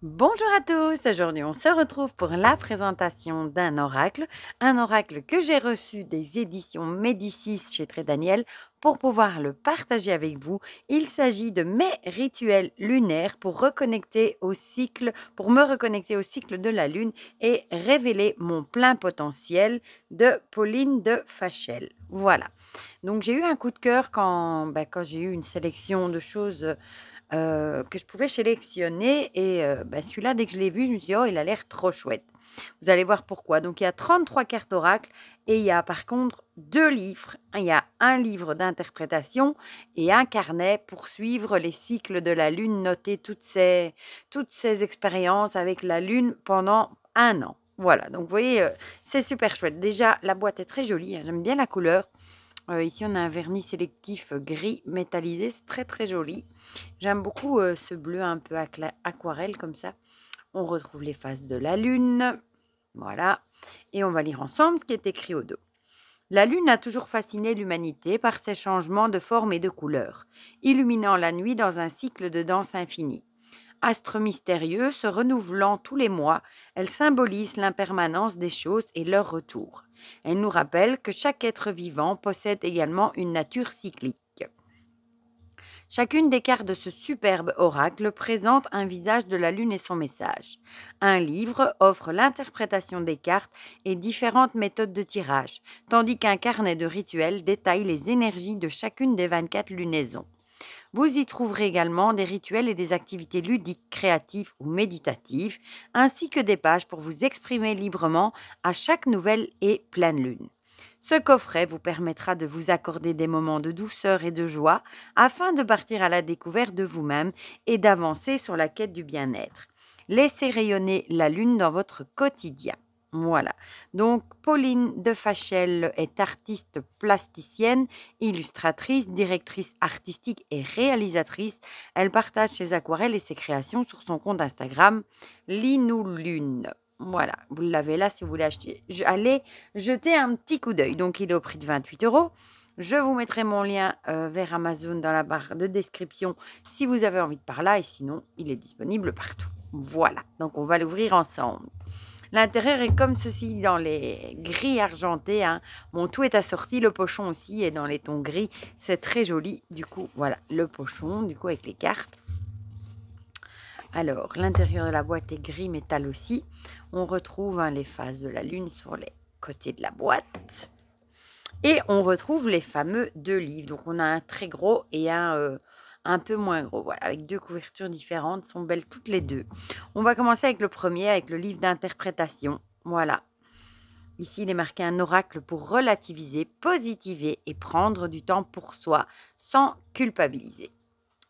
Bonjour à tous, aujourd'hui on se retrouve pour la présentation un oracle que j'ai reçu des éditions Médicis chez Très Daniel pour pouvoir le partager avec vous. Il s'agit de mes rituels lunaires pour me reconnecter au cycle de la lune et révéler mon plein potentiel de Pauline de Fachel. Voilà, donc j'ai eu un coup de cœur quand j'ai eu une sélection de choses que je pouvais sélectionner et celui-là, dès que je l'ai vu, je me suis dit: «Oh, il a l'air trop chouette». Vous allez voir pourquoi. Donc il y a 33 cartes oracles et il y a par contre 2 livres. Il y a un livre d'interprétation et un carnet pour suivre les cycles de la lune, noter toutes ces expériences avec la lune pendant un an. Voilà, donc vous voyez, c'est super chouette. Déjà, la boîte est très jolie, hein, j'aime bien la couleur. Ici, on a un vernis sélectif gris métallisé, c'est très, très joli. J'aime beaucoup, ce bleu un peu aquarelle comme ça. On retrouve les phases de la lune, voilà, et on va lire ensemble ce qui est écrit au dos. La lune a toujours fasciné l'humanité par ses changements de forme et de couleur, illuminant la nuit dans un cycle de danse infini. Astre mystérieux, se renouvelant tous les mois, elle symbolise l'impermanence des choses et leur retour. Elle nous rappelle que chaque être vivant possède également une nature cyclique. Chacune des cartes de ce superbe oracle présente un visage de la lune et son message. Un livre offre l'interprétation des cartes et différentes méthodes de tirage, tandis qu'un carnet de rituels détaille les énergies de chacune des 24 lunaisons. Vous y trouverez également des rituels et des activités ludiques, créatives ou méditatives, ainsi que des pages pour vous exprimer librement à chaque nouvelle et pleine lune. Ce coffret vous permettra de vous accorder des moments de douceur et de joie afin de partir à la découverte de vous-même et d'avancer sur la quête du bien-être. Laissez rayonner la lune dans votre quotidien. Voilà. Donc, Pauline de Fachel est artiste plasticienne, illustratrice, directrice artistique et réalisatrice. Elle partage ses aquarelles et ses créations sur son compte Instagram Linoulune. Voilà, vous l'avez là si vous voulez acheter. Allez jeter un petit coup d'œil. Donc, il est au prix de 28 euros. Je vous mettrai mon lien vers Amazon dans la barre de description si vous avez envie de par là. Et sinon, il est disponible partout. Voilà, donc on va l'ouvrir ensemble. L'intérieur est comme ceci dans les gris argentés, hein. Bon, tout est assorti, le pochon aussi est dans les tons gris. C'est très joli. Du coup, voilà, le pochon, du coup, avec les cartes. Alors, l'intérieur de la boîte est gris métal aussi. On retrouve les phases de la lune sur les côtés de la boîte. Et on retrouve les fameux 2 livres. Donc, on a un très gros et un peu moins gros. Voilà, avec 2 couvertures différentes. Sont belles toutes les 2. On va commencer avec le premier, avec le livre d'interprétation. Voilà. Ici, il est marqué un oracle pour relativiser, positiver et prendre du temps pour soi sans culpabiliser.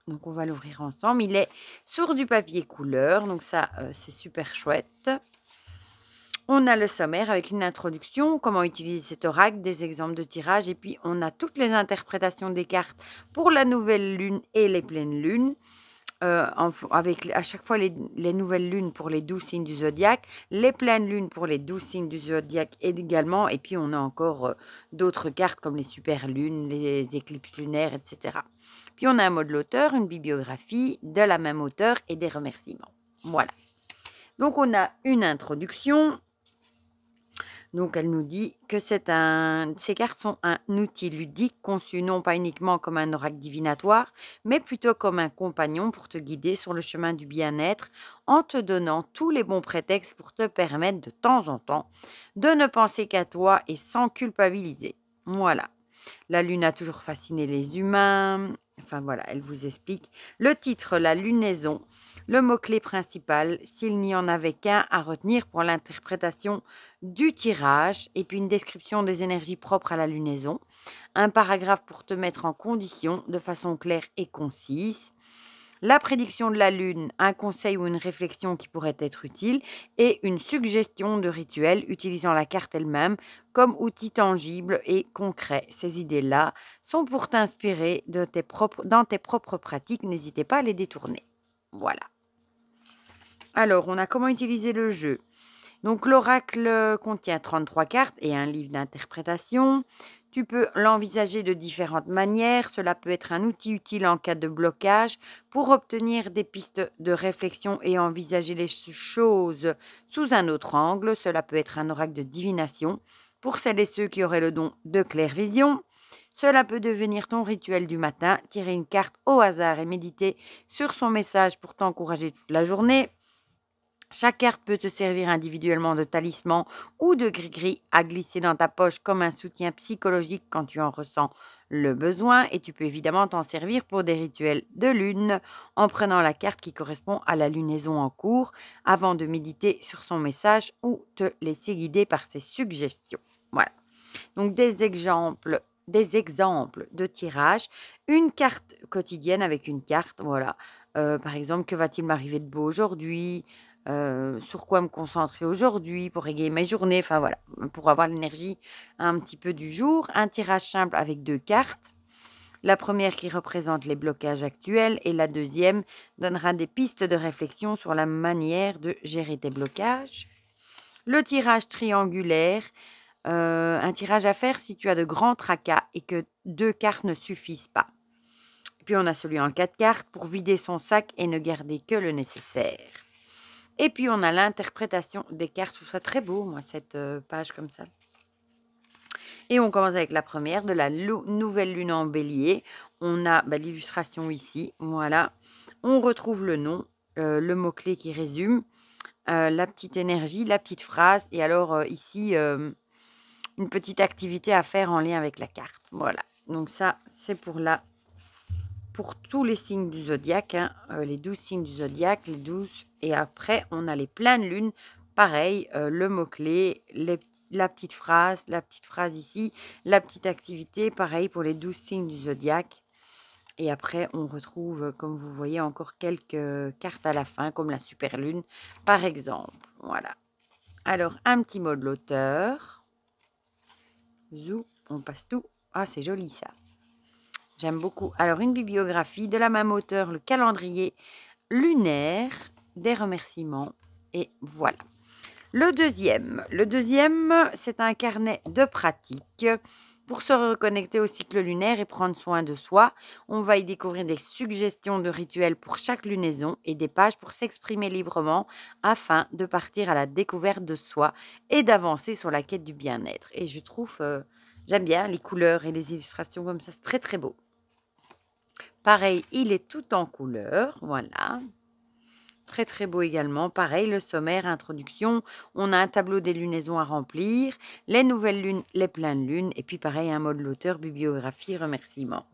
Donc, on va l'ouvrir ensemble. Il est sur du papier couleur, donc ça, c'est super chouette. On a le sommaire avec une introduction, comment utiliser cet oracle, des exemples de tirage, et puis on a toutes les interprétations des cartes pour la nouvelle lune et les pleines lunes. Avec à chaque fois les nouvelles lunes pour les 12 signes du zodiaque, les pleines lunes pour les 12 signes du zodiaque également, et puis on a encore d'autres cartes comme les super lunes, les éclipses lunaires, etc. Puis on a un mot de l'auteur, une bibliographie de la même auteur et des remerciements. Voilà. Donc on a une introduction. Donc, elle nous dit que ces cartes sont un outil ludique conçu non pas uniquement comme un oracle divinatoire, mais plutôt comme un compagnon pour te guider sur le chemin du bien-être en te donnant tous les bons prétextes pour te permettre de temps en temps de ne penser qu'à toi et sans culpabiliser. Voilà. La lune a toujours fasciné les humains. Enfin voilà, elle vous explique. Le titre, la lunaison. Le mot-clé principal, s'il n'y en avait qu'un à retenir pour l'interprétation du tirage, et puis une description des énergies propres à la lunaison. Un paragraphe pour te mettre en condition de façon claire et concise. La prédiction de la lune, un conseil ou une réflexion qui pourrait être utile, et une suggestion de rituel utilisant la carte elle-même comme outil tangible et concret. Ces idées-là sont pour t'inspirer dans tes propres pratiques. N'hésitez pas à les détourner. Voilà. Alors, on a comment utiliser le jeu. Donc, l'oracle contient 33 cartes et un livre d'interprétation. Tu peux l'envisager de différentes manières. Cela peut être un outil utile en cas de blocage pour obtenir des pistes de réflexion et envisager les choses sous un autre angle. Cela peut être un oracle de divination pour celles et ceux qui auraient le don de clairvision. Cela peut devenir ton rituel du matin, tirer une carte au hasard et méditer sur son message pour t'encourager toute la journée. Chaque carte peut te servir individuellement de talisman ou de gris-gris à glisser dans ta poche comme un soutien psychologique quand tu en ressens le besoin. Et tu peux évidemment t'en servir pour des rituels de lune en prenant la carte qui correspond à la lunaison en cours avant de méditer sur son message ou te laisser guider par ses suggestions. Voilà. Donc des exemples de tirage. Une carte quotidienne avec une carte, voilà. Par exemple, que va-t-il m'arriver de beau aujourd'hui? Sur quoi me concentrer aujourd'hui pour égayer mes journées? Enfin voilà, pour avoir l'énergie un petit peu du jour. Un tirage simple avec 2 cartes. La première qui représente les blocages actuels et la deuxième donnera des pistes de réflexion sur la manière de gérer tes blocages. Le tirage triangulaire, un tirage à faire si tu as de grands tracas et que 2 cartes ne suffisent pas. Puis on a celui en 4 cartes pour vider son sac et ne garder que le nécessaire. Et puis on a l'interprétation des cartes. Je trouve ça très beau, moi, cette page comme ça. Et on commence avec la première de la nouvelle lune en bélier. On a l'illustration ici, voilà. On retrouve le nom, le mot-clé qui résume, la petite énergie, la petite phrase. Et alors ici, une petite activité à faire en lien avec la carte. Voilà. Donc ça, c'est pour tous les signes du zodiaque, hein, les 12 signes du zodiaque, les 12. Et après, on a les pleines lunes. Pareil, le mot-clé, la petite phrase ici, la petite activité, pareil pour les 12 signes du zodiaque. Et après, on retrouve, comme vous voyez, encore quelques cartes à la fin, comme la super lune, par exemple. Voilà. Alors, un petit mot de l'auteur. Zou, on passe tout. Ah, c'est joli ça. J'aime beaucoup. Alors, une bibliographie de la même auteur, le calendrier lunaire, des remerciements. Et voilà. Le deuxième, c'est un carnet de pratique pour se reconnecter au cycle lunaire et prendre soin de soi. On va y découvrir des suggestions de rituels pour chaque lunaison et des pages pour s'exprimer librement afin de partir à la découverte de soi et d'avancer sur la quête du bien-être. Et je trouve, j'aime bien les couleurs et les illustrations comme ça, c'est très très beau. Pareil, il est tout en couleurs, voilà. Très, très beau également. Pareil, le sommaire, introduction. On a un tableau des lunaisons à remplir, les nouvelles lunes, les pleines lunes. Et puis pareil, un mot de l'auteur, bibliographie, remerciements.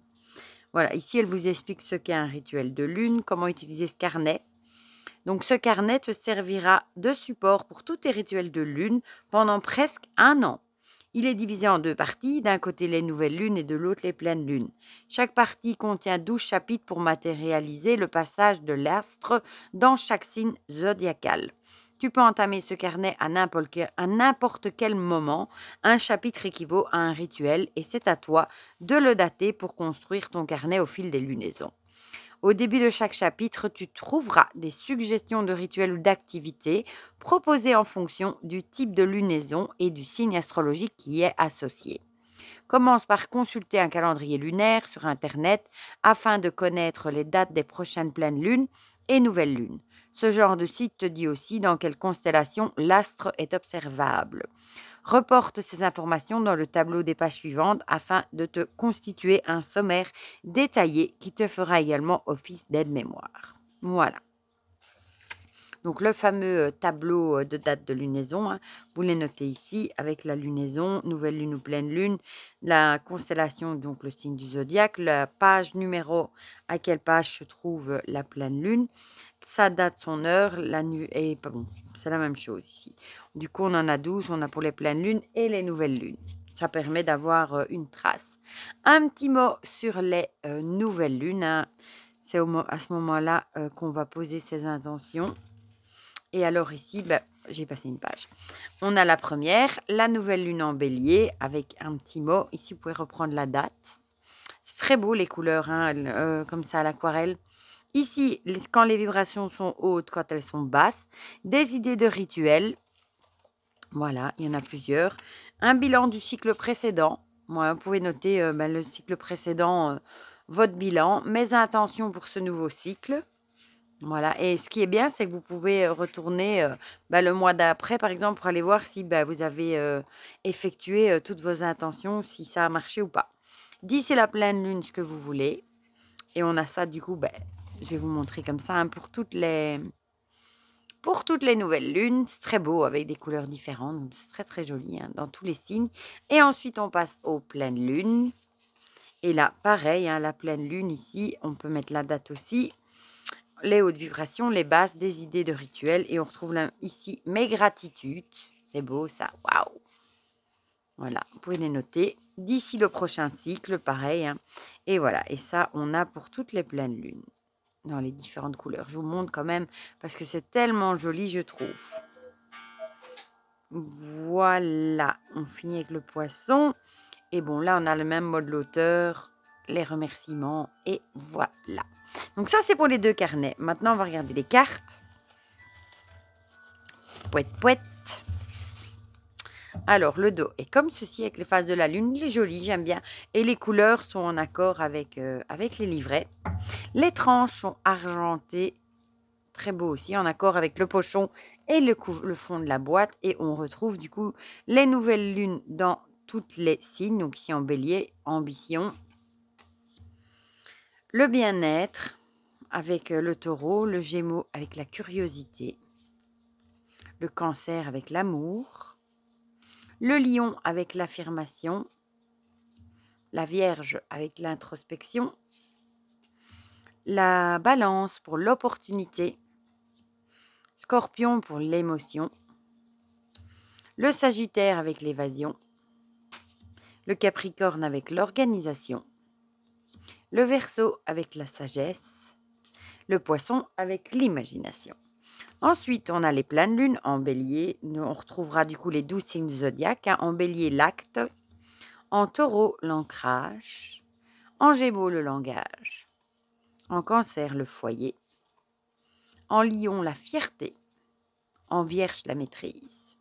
Voilà, ici, elle vous explique ce qu'est un rituel de lune, comment utiliser ce carnet. Donc, ce carnet te servira de support pour tous tes rituels de lune pendant presque 1 an. Il est divisé en 2 parties, d'un côté les nouvelles lunes et de l'autre les pleines lunes. Chaque partie contient 12 chapitres pour matérialiser le passage de l'astre dans chaque signe zodiacal. Tu peux entamer ce carnet à n'importe quel moment. Un chapitre équivaut à un rituel et c'est à toi de le dater pour construire ton carnet au fil des lunaisons. Au début de chaque chapitre, tu trouveras des suggestions de rituels ou d'activités proposées en fonction du type de lunaison et du signe astrologique qui y est associé. Commence par consulter un calendrier lunaire sur Internet afin de connaître les dates des prochaines pleines lunes et nouvelles lunes. Ce genre de site te dit aussi dans quelle constellation l'astre est observable. Reporte ces informations dans le tableau des pages suivantes afin de te constituer un sommaire détaillé qui te fera également office d'aide-mémoire. Voilà. Donc, le fameux tableau de date de lunaison, hein, vous les notez ici avec la lunaison, nouvelle lune ou pleine lune, la constellation, donc le signe du zodiaque, la page numéro, à quelle page se trouve la pleine lune, sa date, son heure, la nuit, et pas bon, c'est la même chose ici. Du coup, on en a 12, on a pour les pleines lunes et les nouvelles lunes. Ça permet d'avoir une trace. Un petit mot sur les nouvelles lunes. Hein. C'est à ce moment-là qu'on va poser ses intentions. Et alors ici, j'ai passé une page. On a la première, la nouvelle lune en bélier, avec un petit mot. Ici, vous pouvez reprendre la date. C'est très beau les couleurs, hein, comme ça à l'aquarelle. Ici, quand les vibrations sont hautes, quand elles sont basses, des idées de rituels. Voilà, il y en a plusieurs. Un bilan du cycle précédent. Ouais, vous pouvez noter le cycle précédent, votre bilan, mes intentions pour ce nouveau cycle. Voilà, et ce qui est bien, c'est que vous pouvez retourner le mois d'après, par exemple, pour aller voir si vous avez effectué toutes vos intentions, si ça a marché ou pas. D'ici la pleine lune, ce que vous voulez. Et on a ça, du coup, je vais vous montrer comme ça hein, pour toutes les nouvelles lunes. C'est très beau avec des couleurs différentes. Donc c'est très, très joli hein, dans tous les signes. Et ensuite, on passe aux pleines lunes. Et là, pareil, hein, la pleine lune ici, on peut mettre la date aussi. Les hautes vibrations, les basses, des idées de rituels. Et on retrouve là, ici mes gratitudes. C'est beau ça, waouh! Voilà, vous pouvez les noter. D'ici le prochain cycle, pareil. Hein. Et voilà, et ça, on a pour toutes les pleines lunes. Dans les différentes couleurs. Je vous montre quand même parce que c'est tellement joli, je trouve. Voilà, on finit avec le poisson. Et bon, là, on a le même mode l'auteur, les remerciements et voilà. Donc ça, c'est pour les deux carnets. Maintenant, on va regarder les cartes. Pouette, pouette. Alors, le dos est comme ceci avec les phases de la lune. Il est joli, j'aime bien. Et les couleurs sont en accord avec, avec les livrets. Les tranches sont argentées. Très beau aussi, en accord avec le pochon et le fond de la boîte. Et on retrouve du coup les nouvelles lunes dans toutes les signes. Donc ici en bélier, ambition. Le bien-être avec le taureau, le gémeaux avec la curiosité. Le cancer avec l'amour. Le lion avec l'affirmation. La vierge avec l'introspection. La balance pour l'opportunité. Scorpion pour l'émotion. Le sagittaire avec l'évasion. Le capricorne avec l'organisation. Le verseau avec la sagesse. Le poisson avec l'imagination. Ensuite, on a les pleines lunes en bélier. On retrouvera du coup les 12 signes du zodiaque. Hein. En bélier, l'acte. En taureau, l'ancrage. En gémeaux, le langage. En cancer, le foyer. En lion, la fierté. En vierge, la maîtrise.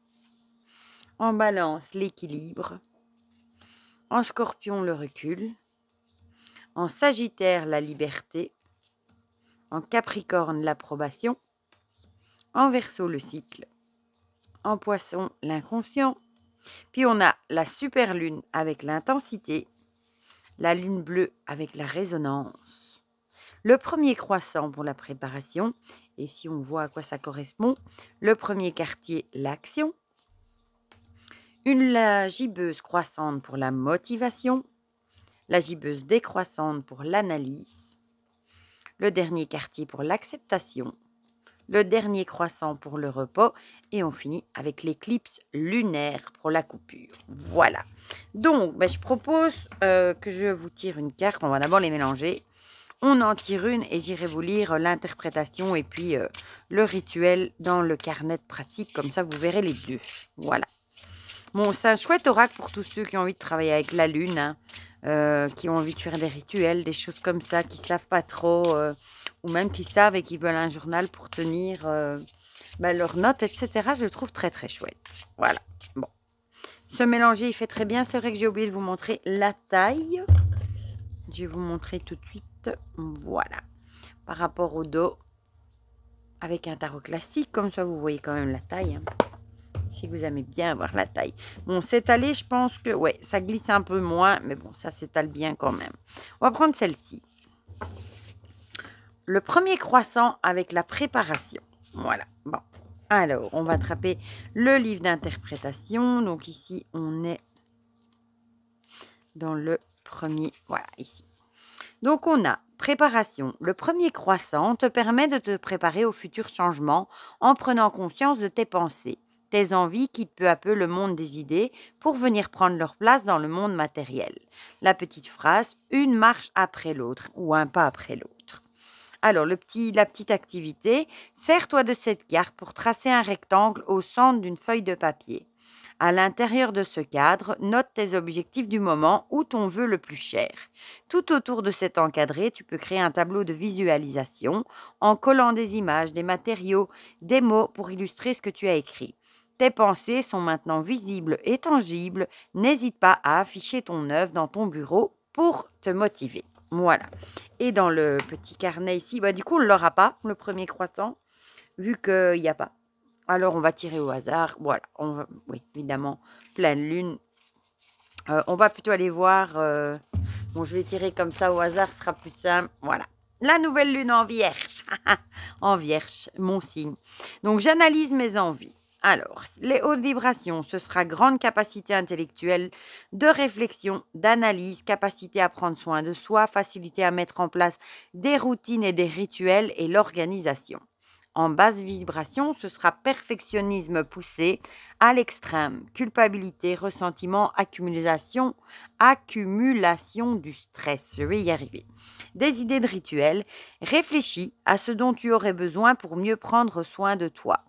En balance, l'équilibre. En scorpion, le recul. En sagittaire, la liberté. En capricorne, l'approbation. En verseau, le cycle. En poisson, l'inconscient. Puis on a la super lune avec l'intensité. La lune bleue avec la résonance. Le premier croissant pour la préparation. Et si on voit à quoi ça correspond, le premier quartier, l'action. La gibbeuse croissante pour la motivation. La gibbeuse décroissante pour l'analyse. Le dernier quartier pour l'acceptation. Le dernier croissant pour le repos. Et on finit avec l'éclipse lunaire pour la coupure. Voilà. Donc, je propose que je vous tire une carte. On va d'abord les mélanger. On en tire une et j'irai vous lire l'interprétation et puis le rituel dans le carnet de pratique. Comme ça, vous verrez les deux. Voilà. Bon, c'est un chouette oracle pour tous ceux qui ont envie de travailler avec la lune, hein, qui ont envie de faire des rituels, des choses comme ça, qui ne savent pas trop, ou même qui savent et qui veulent un journal pour tenir leurs notes, etc. Je le trouve très, très chouette. Voilà. Bon. Ce mélanger, il fait très bien. C'est vrai que j'ai oublié de vous montrer la taille. Je vais vous montrer tout de suite. Voilà. Par rapport au dos, avec un tarot classique, comme ça, vous voyez quand même la taille. Hein. Je sais que vous aimez bien avoir la taille. Bon, s'étaler, je pense que, ouais, ça glisse un peu moins, mais bon, ça s'étale bien quand même. On va prendre celle-ci. Le premier croissant avec la préparation. Voilà. Bon. Alors, on va attraper le livre d'interprétation. Donc ici, on est dans le premier. Voilà, ici. Donc, on a préparation. Le premier croissant te permet de te préparer au futur changement en prenant conscience de tes pensées. Tes envies quittent peu à peu le monde des idées pour venir prendre leur place dans le monde matériel. La petite phrase « une marche après l'autre » ou « un pas après l'autre ». Alors, la petite activité, sers-toi de cette carte pour tracer un rectangle au centre d'une feuille de papier. À l'intérieur de ce cadre, note tes objectifs du moment ou ton vœu le plus cher. Tout autour de cet encadré, tu peux créer un tableau de visualisation en collant des images, des matériaux, des mots pour illustrer ce que tu as écrit. Tes pensées sont maintenant visibles et tangibles. N'hésite pas à afficher ton œuvre dans ton bureau pour te motiver. Voilà. Et dans le petit carnet ici, du coup, on ne l'aura pas, le premier croissant, vu qu'il n'y a pas. Alors, on va tirer au hasard. Voilà. Oui, évidemment, pleine lune. On va plutôt aller voir. Bon, je vais tirer comme ça au hasard, ce sera plus simple. Voilà. La nouvelle lune en vierge. En vierge, mon signe. Donc, j'analyse mes envies. Alors, les hautes vibrations, ce sera grande capacité intellectuelle, de réflexion, d'analyse, capacité à prendre soin de soi, facilité à mettre en place des routines et des rituels et l'organisation. En basse vibration, ce sera perfectionnisme poussé à l'extrême, culpabilité, ressentiment, accumulation du stress. Je vais y arriver. Des idées de rituels, réfléchis à ce dont tu aurais besoin pour mieux prendre soin de toi.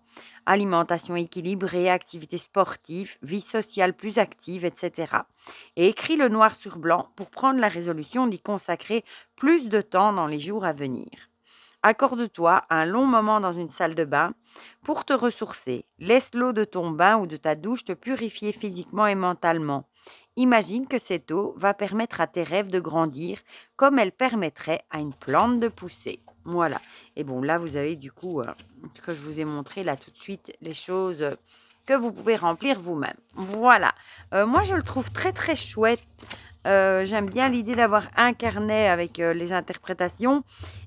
Alimentation équilibrée, activités sportives, vie sociale plus active, etc. Et écris le noir sur blanc pour prendre la résolution d'y consacrer plus de temps dans les jours à venir. Accorde-toi un long moment dans une salle de bain pour te ressourcer. Laisse l'eau de ton bain ou de ta douche te purifier physiquement et mentalement. Imagine que cette eau va permettre à tes rêves de grandir comme elle permettrait à une plante de pousser. Voilà. Et bon, là, vous avez du coup, ce que je vous ai montré là tout de suite, les choses que vous pouvez remplir vous-même. Voilà. Moi, je le trouve très, très chouette. J'aime bien l'idée d'avoir un carnet avec les interprétations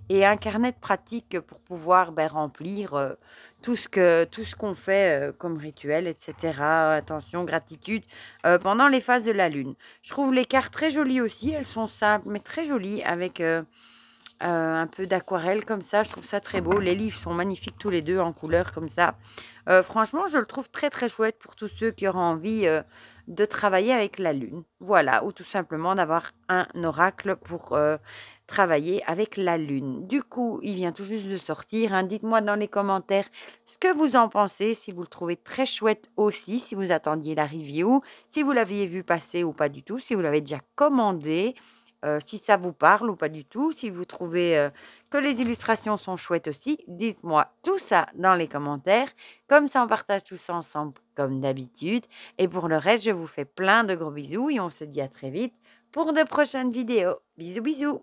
et un carnet de pratique pour pouvoir remplir tout ce qu'on fait comme rituel, etc. Attention, gratitude, pendant les phases de la lune. Je trouve les cartes très jolies aussi. Elles sont simples, mais très jolies avec un peu d'aquarelle comme ça. Je trouve ça très beau. Les livres sont magnifiques tous les deux en couleur comme ça. Franchement, je le trouve très, très chouette pour tous ceux qui auront envie de travailler avec la lune. Voilà, ou tout simplement d'avoir un oracle pour travailler avec la lune. Du coup, il vient tout juste de sortir. Hein. Dites-moi dans les commentaires ce que vous en pensez, si vous le trouvez très chouette aussi, si vous attendiez la review, si vous l'aviez vu passer ou pas du tout, si vous l'avez déjà commandé. Si ça vous parle ou pas du tout, si vous trouvez que les illustrations sont chouettes aussi, dites-moi tout ça dans les commentaires. Comme ça, on partage tout ça ensemble comme d'habitude. Et pour le reste, je vous fais plein de gros bisous et on se dit à très vite pour de prochaines vidéos. Bisous, bisous!